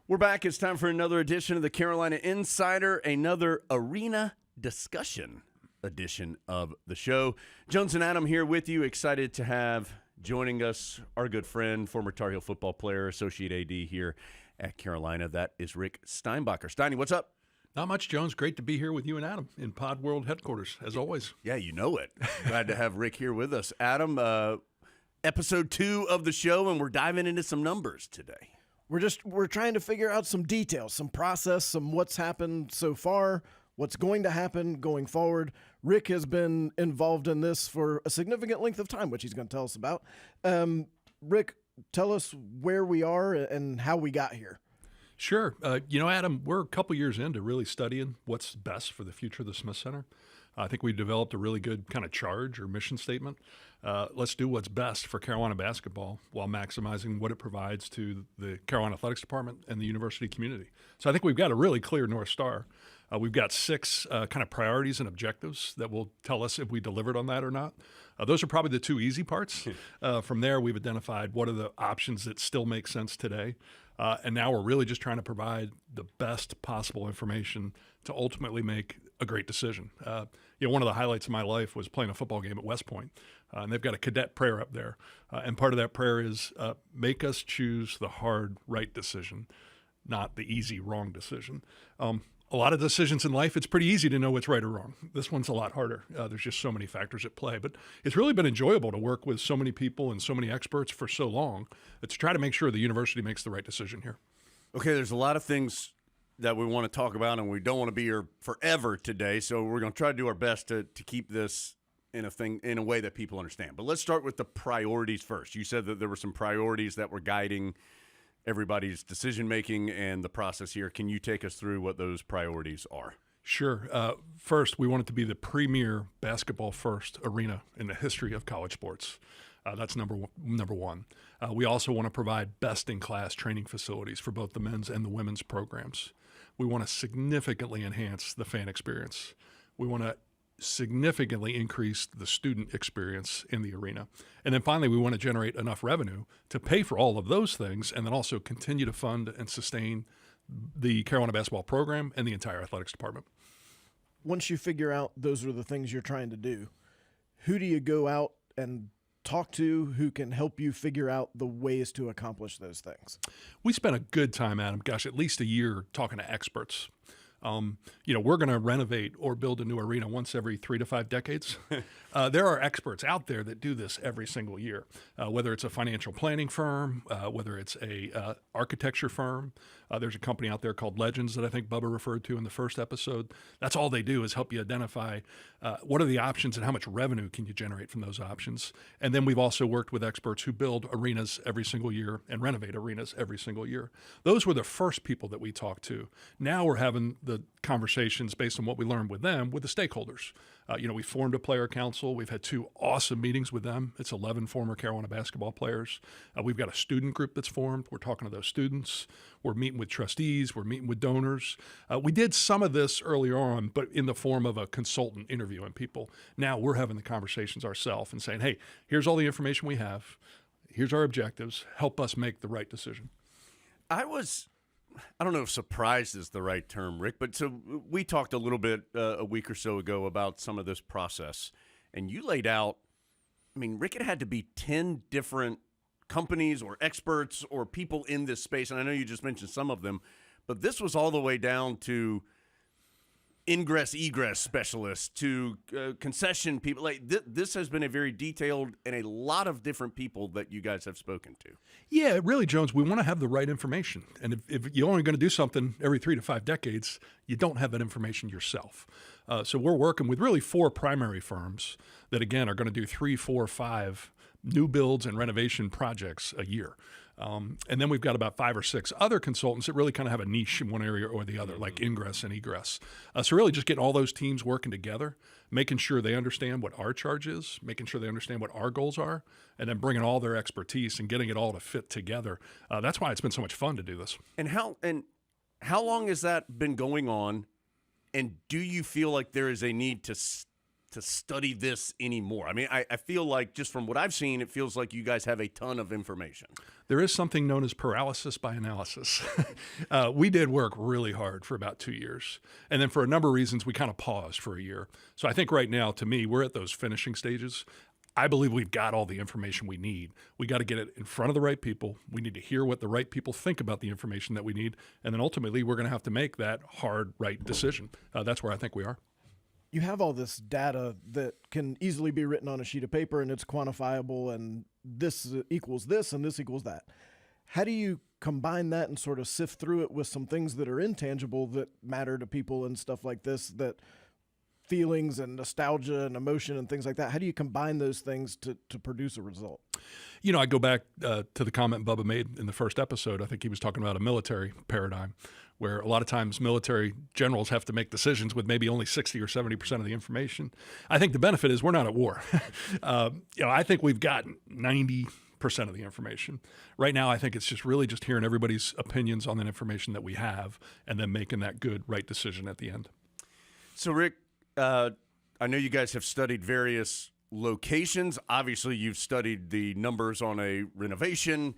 We're back. It's time for another edition of the Carolina Insider, another arena discussion edition of the show. Jones and Adam here with you. Excited to have joining us our good friend, former Tar Heel football player, associate AD here at Carolina. That is Rick Steinbacher. Steiny, what's up? Not much, Jones. Great to be here with you and Adam in Pod World headquarters, as always. Yeah, you know it. Glad to have Rick here with us. Adam, episode 2 of the show, and we're diving into some numbers today. We're trying to figure out some details, some process, some what's happened so far, what's going to happen going forward. Rick has been involved in this for a significant length of time, which he's going to tell us about. Rick, tell us where we are and how we got here. Sure. Adam, we're a couple years into really studying what's best for the future of the Smith Center. I think we developed a really good kind of charge or mission statement. Let's do what's best for Carolina basketball while maximizing what it provides to the Carolina Athletics Department and the university community. So I think we've got a really clear North Star. We've got 6 kind of priorities and objectives that will tell us if we delivered on that or not. Those are probably the 2 easy parts. From there, we've identified what are the options that still make sense today. And now we're really just trying to provide the best possible information to ultimately make a great decision. One of the highlights of my life was playing a football game at West Point, and they've got a cadet prayer up there. And part of that prayer is make us choose the hard right decision, not the easy wrong decision. A lot of decisions in life, it's pretty easy to know what's right or wrong. This one's a lot harder. There's just so many factors at play. But it's really been enjoyable to work with so many people and so many experts for so long to try to make sure the university makes the right decision here. Okay, there's a lot of things that we want to talk about, and we don't want to be here forever today, so we're going to try to do our best to keep this in a way that people understand. But let's start with the priorities first. You said that there were some priorities that were guiding everybody's decision-making and the process here. Can you take us through what those priorities are? Sure. First, we want it to be the premier basketball-first arena in the history of college sports. That's number one. We also want to provide best-in-class training facilities for both the men's and the women's programs. We want to significantly enhance the fan experience. We want to significantly increase the student experience in the arena. And then finally, we want to generate enough revenue to pay for all of those things and then also continue to fund and sustain the Carolina basketball program and the entire athletics department. Once you figure out those are the things you're trying to do, who do you go out and talk to who can help you figure out the ways to accomplish those things? We spent a good time, Adam, at least a year talking to experts. We're going to renovate or build a new arena once every 3 to 5 decades. There are experts out there that do this every single year, whether it's a financial planning firm, whether it's a architecture firm. There's a company out there called Legends that I think Bubba referred to in the first episode. That's all they do is help you identify what are the options and how much revenue can you generate from those options. And then we've also worked with experts who build arenas every single year and renovate arenas every single year. Those were the first people that we talked to. Now we're having the conversations based on what we learned with them, with the stakeholders. We formed a player council. We've had 2 awesome meetings with them. It's 11 former Carolina basketball players. We've got a student group that's formed. We're talking to those students. We're meeting with trustees. We're meeting with donors. We did some of this earlier on, but in the form of a consultant interviewing people. Now we're having the conversations ourselves and saying, hey, here's all the information we have. Here's our objectives. Help us make the right decision. I don't know if surprised is the right term, Rick, but so we talked a little bit a week or so ago about some of this process, and you laid out, Rick, it had to be 10 different companies or experts or people in this space, and I know you just mentioned some of them, but this was all the way down to ingress, egress specialists, to concession people. This has been a very detailed and a lot of different people that you guys have spoken to. Yeah, really, Jones, we want to have the right information. And if you're only going to do something every 3 to 5 decades, you don't have that information yourself. So we're working with really 4 primary firms that, again, are going to do 3, 4, 5 new builds and renovation projects a year. And then we've got about 5 or 6 other consultants that really kind of have a niche in one area or the other, like ingress and egress. So really just getting all those teams working together, making sure they understand what our charge is, making sure they understand what our goals are, and then bringing all their expertise and getting it all to fit together. That's why it's been so much fun to do this. And how long has that been going on? And do you feel like there is a need to to study this anymore? I mean, I feel like just from what I've seen, it feels like you guys have a ton of information. There is something known as paralysis by analysis. We did work really hard for about 2 years. And then for a number of reasons, we kind of paused for a year. So I think right now, to me, we're at those finishing stages. I believe we've got all the information we need. We got to get it in front of the right people. We need to hear what the right people think about the information that we need. And then ultimately, we're going to have to make that hard, right decision. That's where I think we are. You have all this data that can easily be written on a sheet of paper and it's quantifiable, and this equals this and this equals that. How do you combine that and sort of sift through it with some things that are intangible that matter to people and stuff like this, that feelings and nostalgia and emotion and things like that? How do you combine those things to produce a result? You know, I go back to the comment Bubba made in the first episode. I think he was talking about a military paradigm where a lot of times military generals have to make decisions with maybe only 60 or 70% of the information. I think the benefit is we're not at war. I think we've got 90% of the information. Right now, I think it's just really just hearing everybody's opinions on that information that we have and then making that good, right decision at the end. So, Rick, I know you guys have studied various locations. Obviously, you've studied the numbers on a renovation.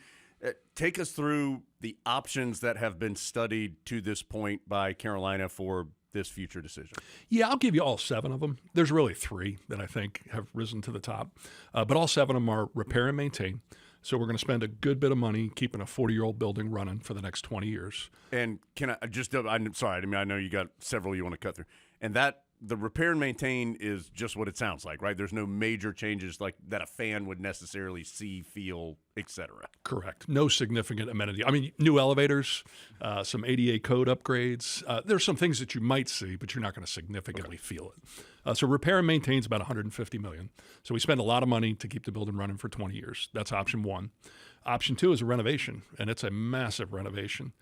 Take us through the options that have been studied to this point by Carolina for this future decision. Yeah, I'll give you all 7 of them. There's really 3 that I think have risen to the top, but all 7 of them are repair and maintain. So we're going to spend a good bit of money keeping a 40-year-old building running for the next 20 years. And can I just, I'm sorry, I mean, I know you got several you want to cut through. And that, the repair and maintain is just what it sounds like, right? There's no major changes like that a fan would necessarily see, feel, etc. Correct. No significant amenity. I mean, new elevators, some ADA code upgrades. There's some things that you might see, but you're not going to significantly feel it. So repair and maintain is about $150 million. So we spend a lot of money to keep the building running for 20 years. That's option 1. Option 2 is a renovation, and it's a massive renovation.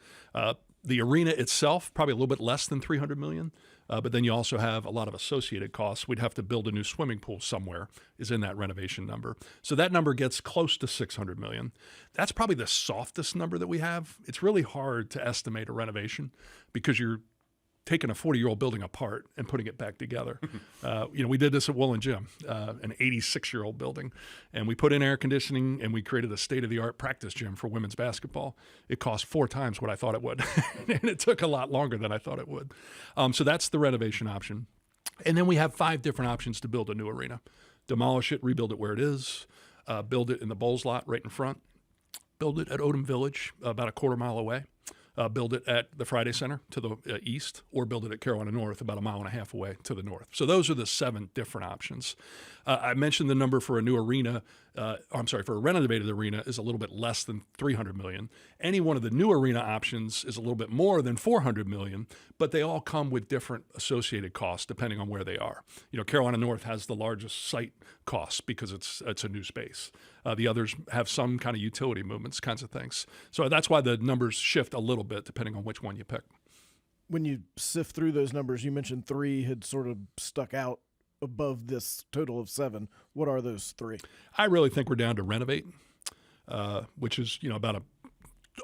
The arena itself, probably a little bit less than $300 million. But then you also have a lot of associated costs. We'd have to build a new swimming pool somewhere, is in that renovation number. So that number gets close to $600 million. That's probably the softest number that we have. It's really hard to estimate a renovation because you're taking a 40-year-old building apart and putting it back together. We did this at Woolen Gym, an 86-year-old building, and we put in air conditioning and we created a state-of-the-art practice gym for women's basketball. It cost 4 times what I thought it would, and it took a lot longer than I thought it would. So that's the renovation option. And then we have 5 different options to build a new arena. Demolish it, rebuild it where it is, build it in the Bowles lot right in front, build it at Odom Village about a quarter mile away, build it at the Friday Center to the east, or build it at Carolina North about a mile and a half away to the north. So those are the 7 different options. I mentioned the number for a new arena, for a renovated arena is a little bit less than $300 million. Any one of the new arena options is a little bit more than $400 million, but they all come with different associated costs depending on where they are. Carolina North has the largest site costs because it's a new space. The others have some kind of utility movements, kinds of things. So that's why the numbers shift a little bit depending on which one you pick. When you sift through those numbers, you mentioned 3 had sort of stuck out above this total of 7. What are those 3? I really think we're down to renovate, which is about a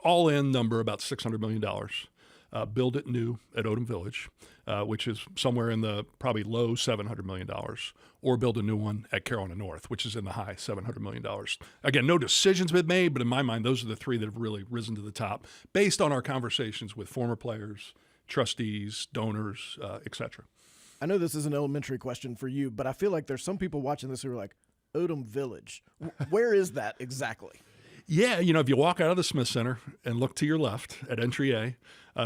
all-in number about $600 million. Build it new at Odom Village, which is somewhere in the probably low $700 million, or build a new one at Carolina North, which is in the high $700 million. Again, no decisions been made, but in my mind, those are the 3 that have really risen to the top based on our conversations with former players, trustees, donors, etc. I know this is an elementary question for you, but I feel like there's some people watching this who are like, Odom Village. Where is that exactly? Yeah, if you walk out of the Smith Center and look to your left at entry A,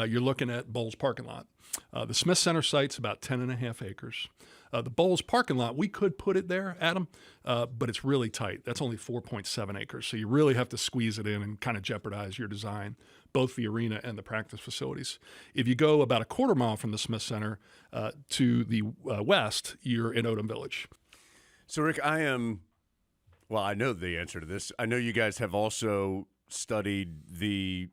you're looking at Bowles parking lot. The Smith Center site's about 10.5 acres. The Bowles parking lot, we could put it there, Adam, but it's really tight. That's only 4.7 acres. So you really have to squeeze it in and kind of jeopardize your design, both the arena and the practice facilities. If you go about a quarter mile from the Smith Center to the west, you're in Odom Village. So, Rick, I know the answer to this. I know you guys have also studied the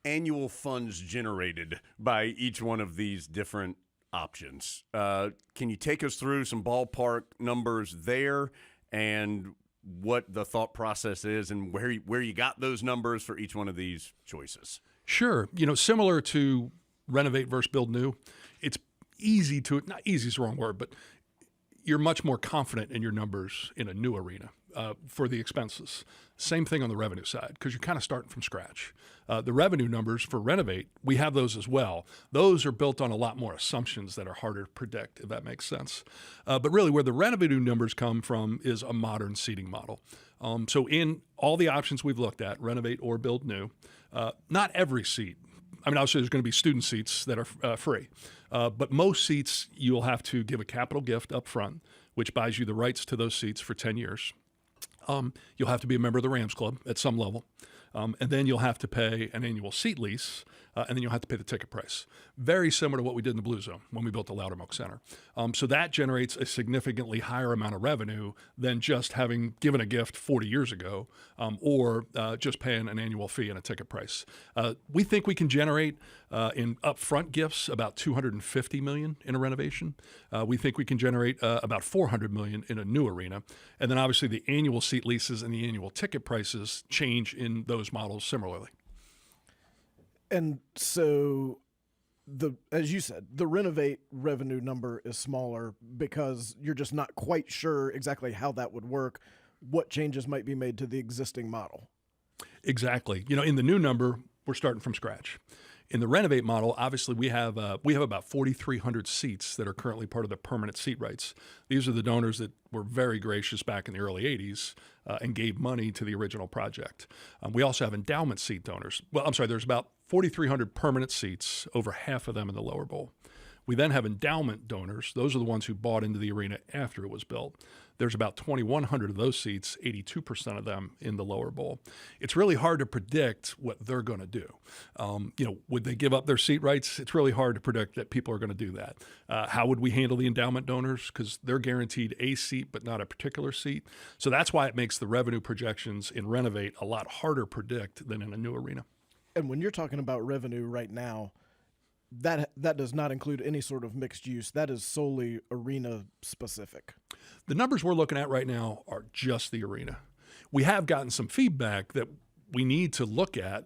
annual funds generated by each one of these different options. Can you take us through some ballpark numbers there and what the thought process is and where you got those numbers for each one of these choices? Sure. Similar to renovate versus build new, it's easy to, not easy is the wrong word, but you're much more confident in your numbers in a new arena for the expenses. Same thing on the revenue side, because you're kind of starting from scratch. The revenue numbers for Renovate, we have those as well. Those are built on a lot more assumptions that are harder to predict, if that makes sense. But really, where the revenue numbers come from is a modern seating model. So in all the options we've looked at, Renovate or Build New, not every seat. I mean, obviously, there's going to be student seats that are free. But most seats, you'll have to give a capital gift up front, which buys you the rights to those seats for 10 years. You'll have to be a member of the Rams Club at some level. And then you'll have to pay an annual seat lease, and then you'll have to pay the ticket price. Very similar to what we did in the Blue Zone when we built the Loudermilk Center. So that generates a significantly higher amount of revenue than just having given a gift 40 years ago, or just paying an annual fee and a ticket price. We think we can generate in upfront gifts about $250 million in a renovation. We think we can generate about $400 million in a new arena. And then obviously the annual seat leases and the annual ticket prices change in those models similarly. And so, as you said, the Renovate revenue number is smaller because you're just not quite sure exactly how that would work, what changes might be made to the existing model. Exactly. In the new number, we're starting from scratch. In the Renovate model, obviously we have about 4,300 seats that are currently part of the permanent seat rights. These are the donors that were very gracious back in the early 80s and gave money to the original project. We also have endowment seat donors. Well, I'm sorry, there's about 4,300 permanent seats, over half of them in the lower bowl. We then have endowment donors. Those are the ones who bought into the arena after it was built. There's about 2,100 of those seats, 82% of them in the lower bowl. It's really hard to predict what they're going to do. Would they give up their seat rights? It's really hard to predict that people are going to do that. How would we handle the endowment donors? Because they're guaranteed a seat, but not a particular seat. So that's why it makes the revenue projections in Renovate a lot harder to predict than in a new arena. And when you're talking about revenue right now, that does not include any sort of mixed use. That is solely arena specific. The numbers we're looking at right now are just the arena. We have gotten some feedback that we need to look at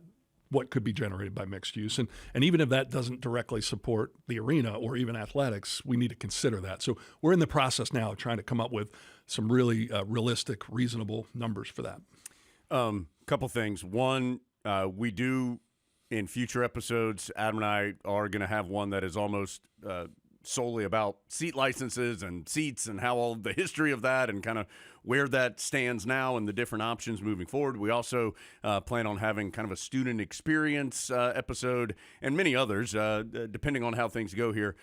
what could be generated by mixed use. And even if that doesn't directly support the arena or even athletics, we need to consider that. So we're in the process now of trying to come up with some really realistic, reasonable numbers for that. Couple things. One, we do in future episodes, Adam and I are going to have one that is almost solely about seat licenses and seats and how all the history of that and kind of where that stands now and the different options moving forward. We also plan on having kind of a student experience episode and many others, depending on how things go here,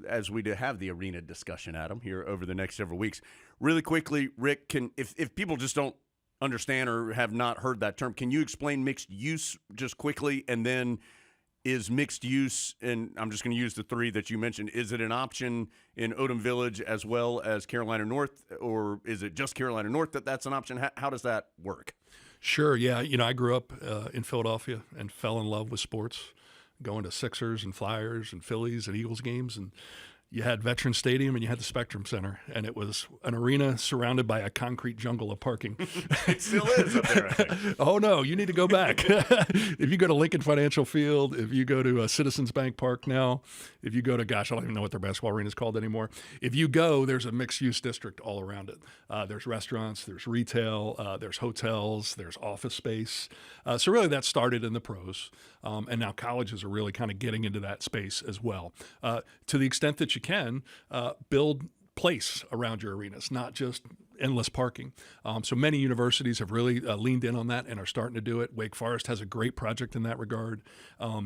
as we have the arena discussion, Adam, here over the next several weeks. Really quickly, Rick, if people just don't understand or have not heard that term, can you explain mixed use just quickly? And then is mixed use, and I'm just going to use the three that you mentioned, is it an option in Odom Village as well as Carolina North, or is it just Carolina North that's an option? How does that work? Sure, yeah. I grew up in Philadelphia and fell in love with sports, going to Sixers and Flyers and Phillies and Eagles games, and you had Veterans Stadium and you had the Spectrum Center, and it was an arena surrounded by a concrete jungle of parking. It still is up there, I think. Oh, no, you need to go back. If you go to Lincoln Financial Field, if you go to Citizens Bank Park now, if you go to, I don't even know what their basketball arena is called anymore. If you go, there's a mixed-use district all around it. There's restaurants, there's retail, there's hotels, there's office space. So really that started in the pros, and now colleges are really kind of getting into that space as well. To the extent that you can, build place around your arenas, not just endless parking. So many universities have really leaned in on that and are starting to do it. Wake Forest has a great project in that regard.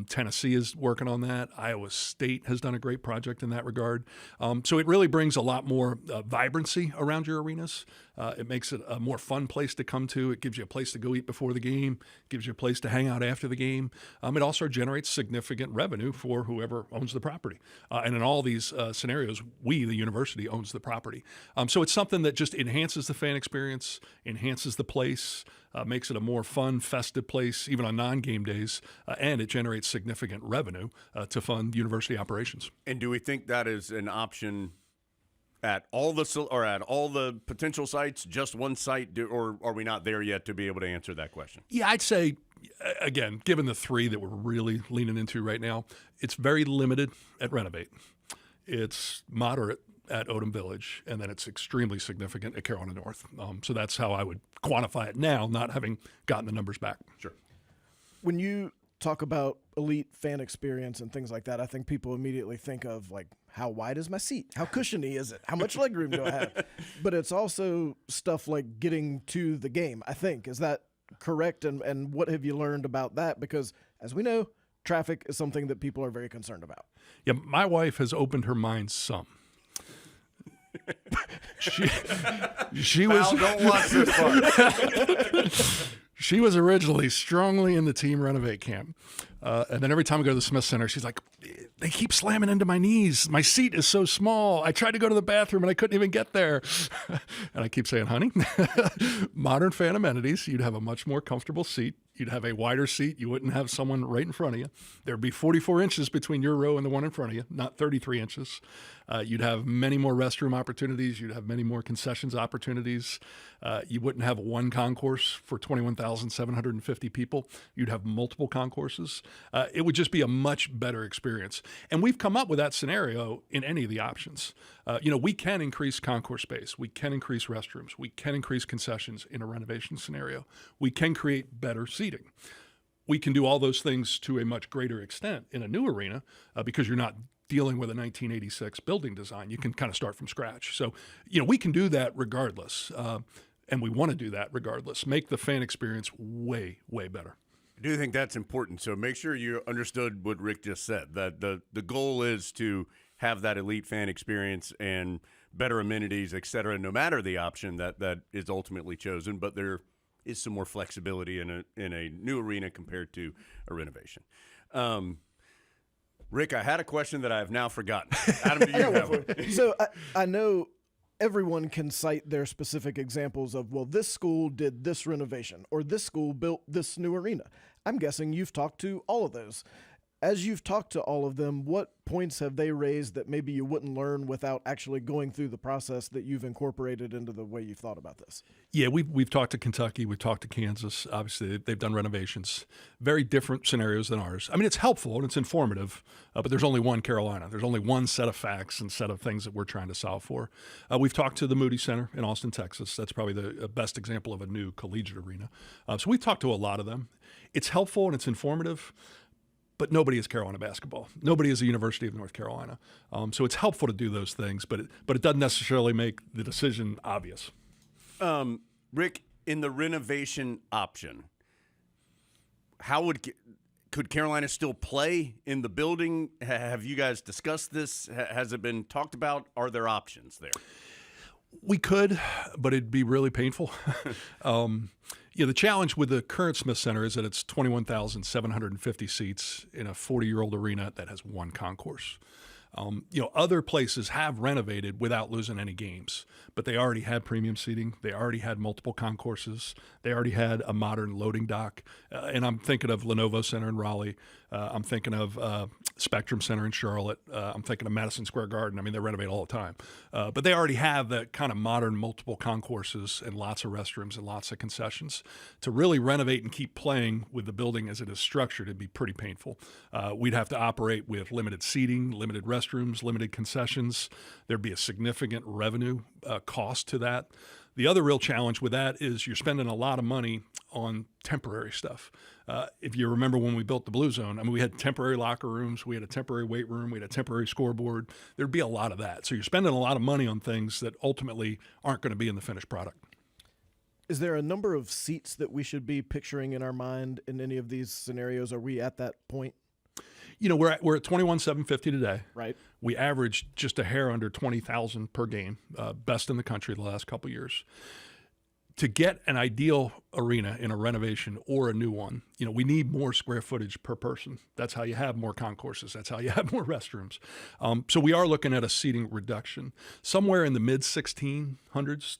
Tennessee is working on that. Iowa State has done a great project in that regard. So it really brings a lot more vibrancy around your arenas. It makes it a more fun place to come to. It gives you a place to go eat before the game, gives you a place to hang out after the game. It also generates significant revenue for whoever owns the property. And in all these scenarios, we, the university, owns the property. So it's something that just enhances the fan experience, enhances the place, makes it a more fun, festive place, even on non-game days, and it generates significant revenue to fund university operations. And do we think that is an option at all the potential sites, just one site, or are we not there yet to be able to answer that question? Yeah, I'd say, again, given the three that we're really leaning into right now, it's very limited at Renovate. It's moderate at Odom Village, and then it's extremely significant at Carolina North. So that's how I would quantify it now, not having gotten the numbers back. Sure. When you talk about elite fan experience and things like that, I think people immediately think of like, how wide is my seat? How cushiony is it? How much leg room do I have? But it's also stuff like getting to the game, I think. Is that correct? And what have you learned about that? Because as we know, traffic is something that people are very concerned about. Yeah, my wife has opened her mind some. She was. Don't watch this part. She was originally strongly in the team Renovate camp. And then every time I go to the Smith Center, she's like, they keep slamming into my knees. My seat is so small. I tried to go to the bathroom and I couldn't even get there. And I keep saying, honey, modern fan amenities, you'd have a much more comfortable seat. You'd have a wider seat. You wouldn't have someone right in front of you. There'd be 44 inches between your row and the one in front of you, not 33 inches. You'd have many more restroom opportunities. You'd have many more concessions opportunities. You wouldn't have one concourse for 21,750 people. You'd have multiple concourses. It would just be a much better experience. And we've come up with that scenario in any of the options. We can increase concourse space. We can increase restrooms. We can increase concessions in a renovation scenario. We can create better seating. We can do all those things to a much greater extent in a new arena because you're not dealing with a 1986 building design. You can kind of start from scratch. So, we can do that regardless. And we want to do that regardless. Make the fan experience way, way better. I do think that's important. So make sure you understood what Rick just said, that the goal is to have that elite fan experience and better amenities, et cetera, no matter the option that is ultimately chosen. But there is some more flexibility in a new arena compared to a renovation. Rick, I had a question that I have now forgotten. Adam, do you have one? So I know everyone can cite their specific examples of, well, this school did this renovation or this school built this new arena. I'm guessing you've talked to all of those. As you've talked to all of them, what points have they raised that maybe you wouldn't learn without actually going through the process that you've incorporated into the way you've thought about this? Yeah, we've talked to Kentucky, we've talked to Kansas. Obviously, they've done renovations. Very different scenarios than ours. I mean, it's helpful and it's informative, but there's only one Carolina. There's only one set of facts and set of things that we're trying to solve for. We've talked to the Moody Center in Austin, Texas. That's probably the best example of a new collegiate arena. So we've talked to a lot of them. It's helpful and it's informative. But nobody is Carolina basketball. Nobody is the University of North Carolina. So it's helpful to do those things, but it doesn't necessarily make the decision obvious. Rick, in the renovation option, could Carolina still play in the building? Have you guys discussed this? Has it been talked about? Are there options there? We could, but it'd be really painful. The challenge with the current Smith Center is that it's 21,750 seats in a 40-year-old arena that has one concourse. Other places have renovated without losing any games, but they already had premium seating. They already had multiple concourses. They already had a modern loading dock. And I'm thinking of Lenovo Center in Raleigh. I'm thinking of Spectrum Center in Charlotte. I'm thinking of Madison Square Garden. I mean, they renovate all the time. But they already have that kind of modern multiple concourses and lots of restrooms and lots of concessions. To really renovate and keep playing with the building as it is structured, it'd be pretty painful. We'd have to operate with limited seating, limited restrooms, limited concessions. There'd be a significant revenue cost to that. The other real challenge with that is you're spending a lot of money on temporary stuff. If you remember when we built the Blue Zone, I mean, we had temporary locker rooms, we had a temporary weight room, we had a temporary scoreboard. There'd be a lot of that. So you're spending a lot of money on things that ultimately aren't going to be in the finished product. Is there a number of seats that we should be picturing in our mind in any of these scenarios? Are we at that point? We're at 21,750 today. Right. We averaged just a hair under 20,000 per game, best in the country the last couple of years. To get an ideal arena in a renovation or a new one, we need more square footage per person. That's how you have more concourses. That's how you have more restrooms. So we are looking at a seating reduction somewhere in the mid 16,000s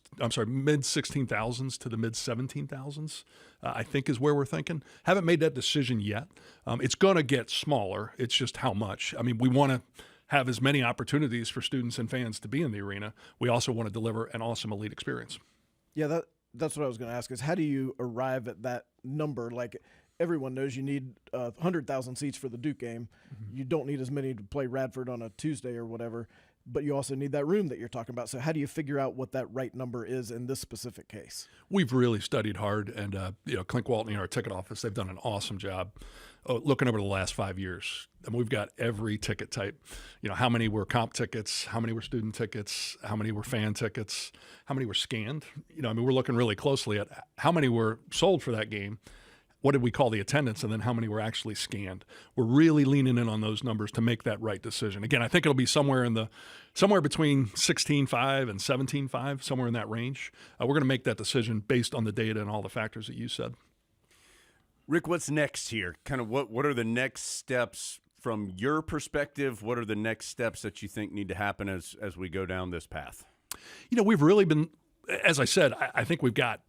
to the mid 17,000s. I think is where we're thinking. Haven't made that decision yet. It's going to get smaller. It's just how much. I mean, we want to have as many opportunities for students and fans to be in the arena. We also want to deliver an awesome elite experience. Yeah, that's what I was going to ask is how do you arrive at that number? Like everyone knows you need 100,000 seats for the Duke game. Mm-hmm. You don't need as many to play Radford on a Tuesday or whatever. but you also need that room that you're talking about. So how do you figure out what that right number is in this specific case? We've really studied hard, and Clint Waltney in our ticket office, they've done an awesome job looking over the last 5 years. And we've got every ticket type. How many were comp tickets, how many were student tickets, how many were fan tickets, how many were scanned. We're looking really closely at how many were sold for that game, what did we call the attendance, and then how many were actually scanned. We're really leaning in on those numbers to make that right decision. Again, I think it'll be somewhere between 16.5 and 17.5, somewhere in that range. We're going to make that decision based on the data and all the factors that you said. Rick, what's next here? Kind of what are the next steps from your perspective? What are the next steps that you think need to happen as we go down this path? We've really been, as I said, I think we've got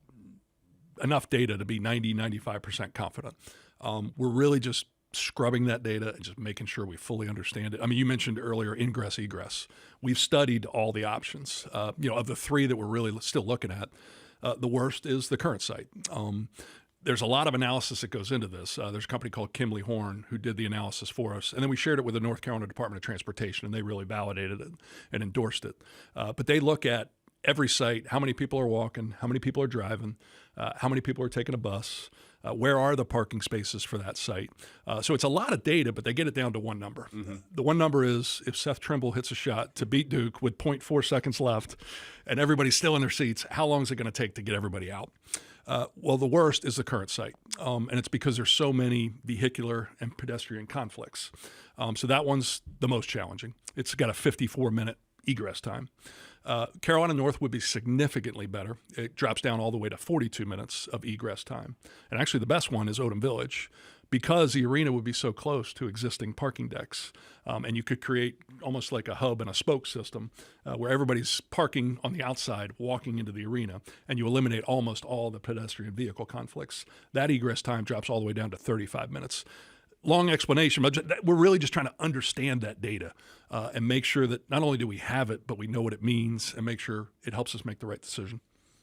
enough data to be 95% confident. We're really just scrubbing that data and just making sure we fully understand it. You mentioned earlier ingress, egress. We've studied all the options. Of the three that we're really still looking at, the worst is the current site. There's a lot of analysis that goes into this. There's a company called Kimley Horn who did the analysis for us, and then we shared it with the North Carolina Department of Transportation, and they really validated it and endorsed it. But they look at every site, how many people are walking, how many people are driving, how many people are taking a bus, where are the parking spaces for that site. So it's a lot of data, but they get it down to one number. Mm-hmm. The one number is if Seth Trimble hits a shot to beat Duke with 0.4 seconds left and everybody's still in their seats, how long is it going to take to get everybody out? Well, the worst is the current site, and it's because there's so many vehicular and pedestrian conflicts. So that one's the most challenging. It's got a 54-minute egress time. Carolina North would be significantly better. It drops down all the way to 42 minutes of egress time. And actually the best one is Odom Village because the arena would be so close to existing parking decks. And you could create almost like a hub and a spoke system where everybody's parking on the outside, walking into the arena, and you eliminate almost all the pedestrian vehicle conflicts. That egress time drops all the way down to 35 minutes. Long explanation, but we're really just trying to understand that data and make sure that not only do we have it, but we know what it means and make sure it helps us make the right decision.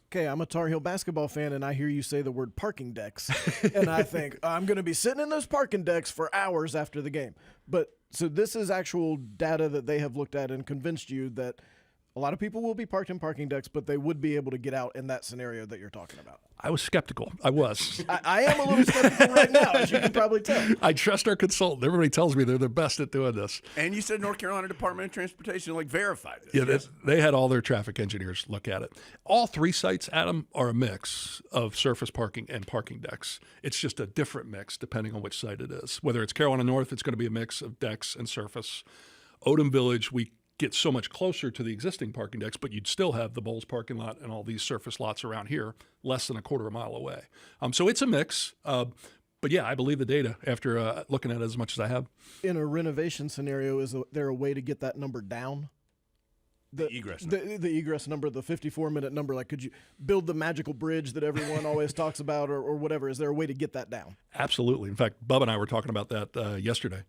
Okay, I'm a Tar Heel basketball fan, and I hear you say the word parking decks, and I think I'm going to be sitting in those parking decks for hours after the game. But so this is actual data that they have looked at and convinced you that a lot of people will be parked in parking decks, but they would be able to get out in that scenario that you're talking about. I was skeptical. I was. I am a little skeptical right now, as you can probably tell. I trust our consultant. Everybody tells me they're the best at doing this. And you said North Carolina Department of Transportation verified this. Yeah, yes. They had all their traffic engineers look at it. All three sites, Adam, are a mix of surface parking and parking decks. It's just a different mix depending on which site it is. Whether it's Carolina North, it's going to be a mix of decks and surface. Odom Village, we get so much closer to the existing parking decks, but you'd still have the Bowles parking lot and all these surface lots around here less than a quarter mile away. So it's a mix. But yeah, I believe the data after looking at it as much as I have. In a renovation scenario, is there a way to get that number down? The egress number. The egress number, the 54-minute number. Like, could you build the magical bridge that everyone always talks about or whatever? Is there a way to get that down? Absolutely. In fact, Bub and I were talking about that yesterday.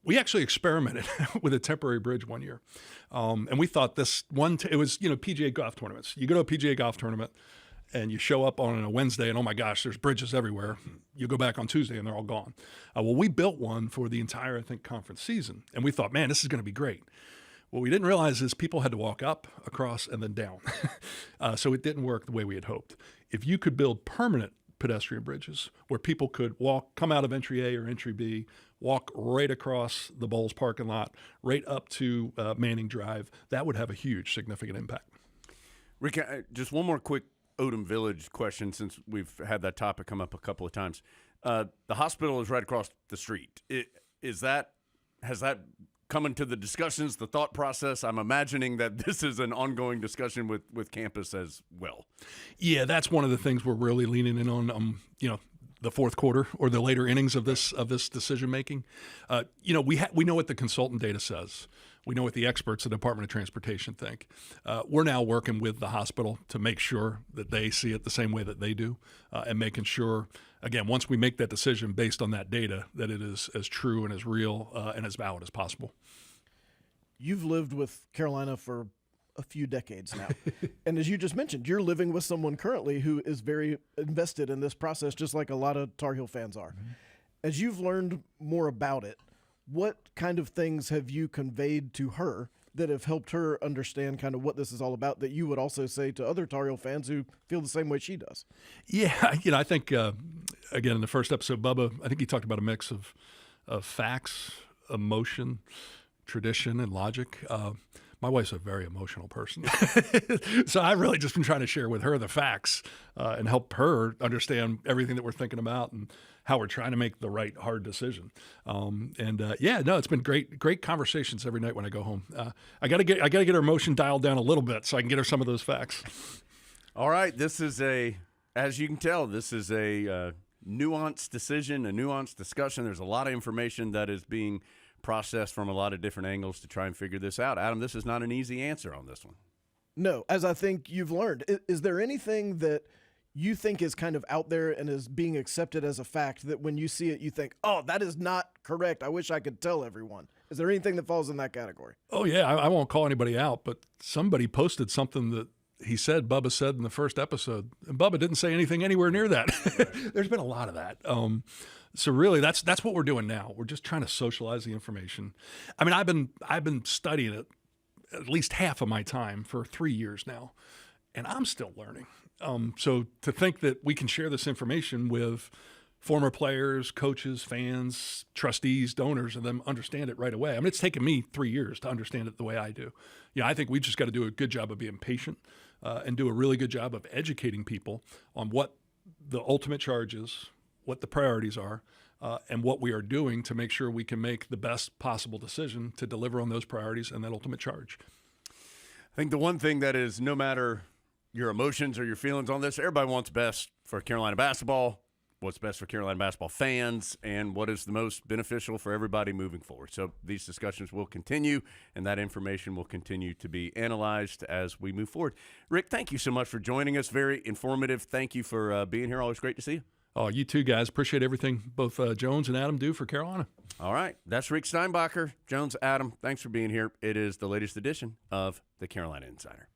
We actually experimented with a temporary bridge one year. And we thought this one, it was, PGA golf tournaments. You go to a PGA golf tournament and you show up on a Wednesday and, oh my gosh, there's bridges everywhere. You go back on Tuesday and they're all gone. Well, we built one for the entire, I think, conference season. And we thought, man, this is going to be great. What we didn't realize is people had to walk up, across, and then down. So it didn't work the way we had hoped. If you could build permanent pedestrian bridges where people could come out of entry A or entry B, walk right across the Bowles parking lot, right up to Manning Drive, that would have a huge, significant impact. Rick, just one more quick Odom Village question since we've had that topic come up a couple of times. The hospital is right across the street. Has that come into the discussions, the thought process? I'm imagining that this is an ongoing discussion with campus as well. Yeah, that's one of the things we're really leaning in on. The fourth quarter or the later innings of this decision making. We know what the consultant data says. We know what the experts at the Department of Transportation think. We're now working with the hospital to make sure that they see it the same way that they do, and making sure, again, once we make that decision based on that data, that it is as true and as real and as valid as possible. You've lived with Carolina for a few decades now. And as you just mentioned, you're living with someone currently who is very invested in this process, just like a lot of Tar Heel fans are. Mm-hmm. As you've learned more about it, what kind of things have you conveyed to her that have helped her understand kind of what this is all about that you would also say to other Tar Heel fans who feel the same way she does? Yeah, I think, again, in the first episode, Bubba, I think he talked about a mix of facts, emotion, tradition, and logic. My wife's a very emotional person. So I've really just been trying to share with her the facts and help her understand everything that we're thinking about and how we're trying to make the right, hard decision. It's been great conversations every night when I go home. I gotta get her emotion dialed down a little bit so I can get her some of those facts. All right, as you can tell, this is a nuanced decision, a nuanced discussion. There's a lot of information that is being processed from a lot of different angles to try and figure this out. Adam, this is not an easy answer on this one. No, as I think you've learned. Is there anything that you think is kind of out there and is being accepted as a fact that when you see it, you think, oh, that is not correct. I wish I could tell everyone. Is there anything that falls in that category? Oh, yeah. I won't call anybody out, but somebody posted something that Bubba said in the first episode, and Bubba didn't say anything anywhere near that. There's been a lot of that. So really, that's what we're doing now. We're just trying to socialize the information. I mean, I've been studying it at least half of my time for 3 years now, and I'm still learning. So to think that we can share this information with former players, coaches, fans, trustees, donors, and them understand it right away. I mean, it's taken me 3 years to understand it the way I do. I think we just got to do a good job of being patient and do a really good job of educating people on what the ultimate charge is, what the priorities are, and what we are doing to make sure we can make the best possible decision to deliver on those priorities and that ultimate charge. I think the one thing that is, no matter your emotions or your feelings on this, everybody wants best for Carolina basketball, what's best for Carolina basketball fans, and what is the most beneficial for everybody moving forward. So these discussions will continue, and that information will continue to be analyzed as we move forward. Rick, thank you so much for joining us. Very informative. Thank you for being here. Always great to see you. Oh, you too, guys. Appreciate everything both Jones and Adam do for Carolina. All right. That's Rick Steinbacher. Jones, Adam, thanks for being here. It is the latest edition of the Carolina Insider.